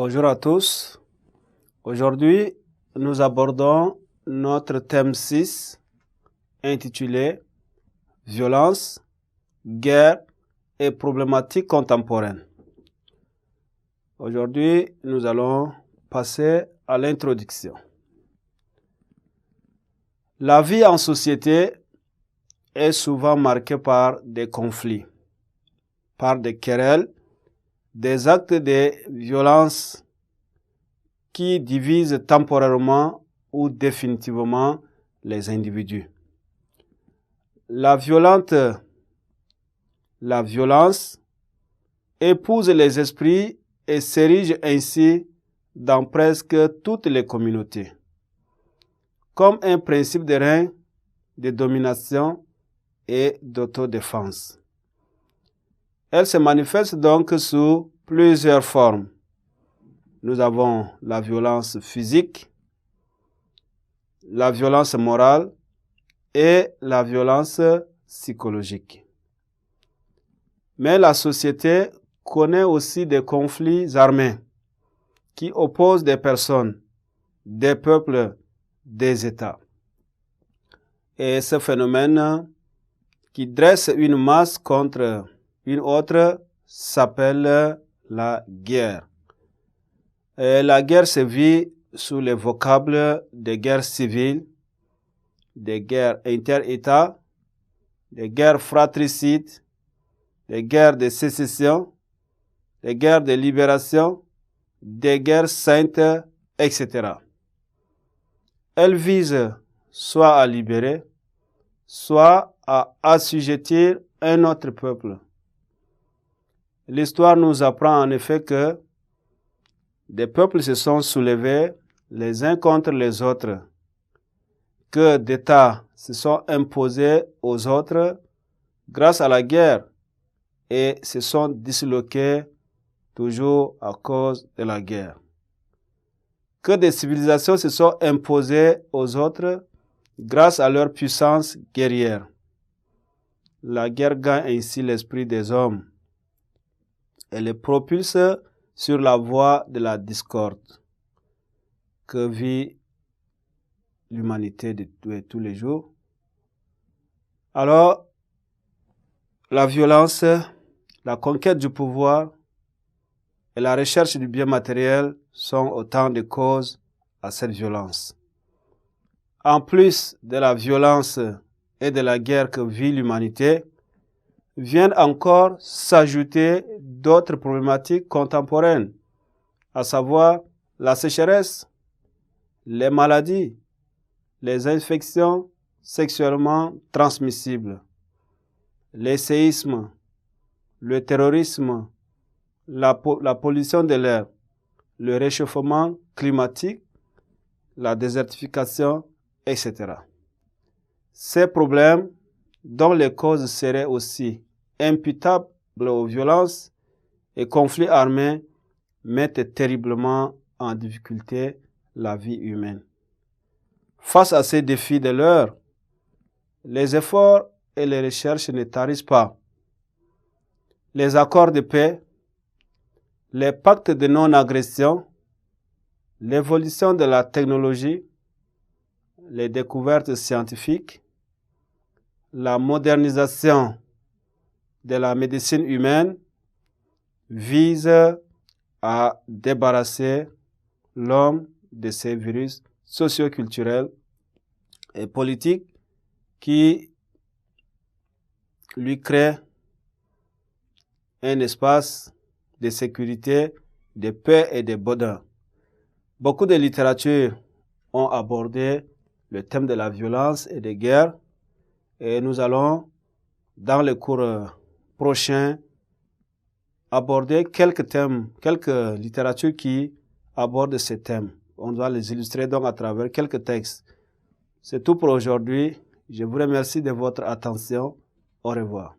Bonjour à tous. Aujourd'hui, nous abordons notre thème 6 intitulé Violence, guerre et problématiques contemporaines. Aujourd'hui, nous allons passer à l'introduction. La vie en société est souvent marquée par des conflits, par des querelles, des actes de violence qui divisent temporairement ou définitivement les individus. La violence épouse les esprits et s'érige ainsi dans presque toutes les communautés, comme un principe de règne, de domination et d'autodéfense. Elle se manifeste donc sous plusieurs formes. Nous avons la violence physique, la violence morale et la violence psychologique. Mais la société connaît aussi des conflits armés qui opposent des personnes, des peuples, des États. Et ce phénomène qui dresse une masse contre une autre s'appelle la guerre. Et la guerre se vit sous les vocables des guerres civiles, des guerres inter-États, des guerres fratricides, des guerres de sécession, des guerres de libération, des guerres saintes, etc. Elles visent soit à libérer, soit à assujettir un autre peuple. L'histoire nous apprend en effet que des peuples se sont soulevés les uns contre les autres, que d'États se sont imposés aux autres grâce à la guerre et se sont disloqués toujours à cause de la guerre, que des civilisations se sont imposées aux autres grâce à leur puissance guerrière. La guerre gagne ainsi l'esprit des hommes et les propulse sur la voie de la discorde que vit l'humanité de tous les jours. Alors, la violence, la conquête du pouvoir et la recherche du bien matériel sont autant de causes à cette violence. En plus de la violence et de la guerre que vit l'humanité, viennent encore s'ajouter d'autres problématiques contemporaines, à savoir la sécheresse, les maladies, les infections sexuellement transmissibles, les séismes, le terrorisme, la pollution de l'air, le réchauffement climatique, la désertification, etc. Ces problèmes, dont les causes seraient aussi imputables aux violences et conflits armés, mettent terriblement en difficulté la vie humaine. Face à ces défis de l'heure, les efforts et les recherches ne tarissent pas. Les accords de paix, les pactes de non-agression, l'évolution de la technologie, les découvertes scientifiques, la modernisation de la médecine humaine visent à débarrasser l'homme de ces virus socioculturels et politiques qui lui créent un espace de sécurité, de paix et de bonheur. Beaucoup de littératures ont abordé le thème de la violence et des guerres et nous allons, dans le cours prochain, aborder quelques thèmes, quelques littératures qui abordent ces thèmes. On doit les illustrer donc à travers quelques textes. C'est tout pour aujourd'hui. Je vous remercie de votre attention. Au revoir.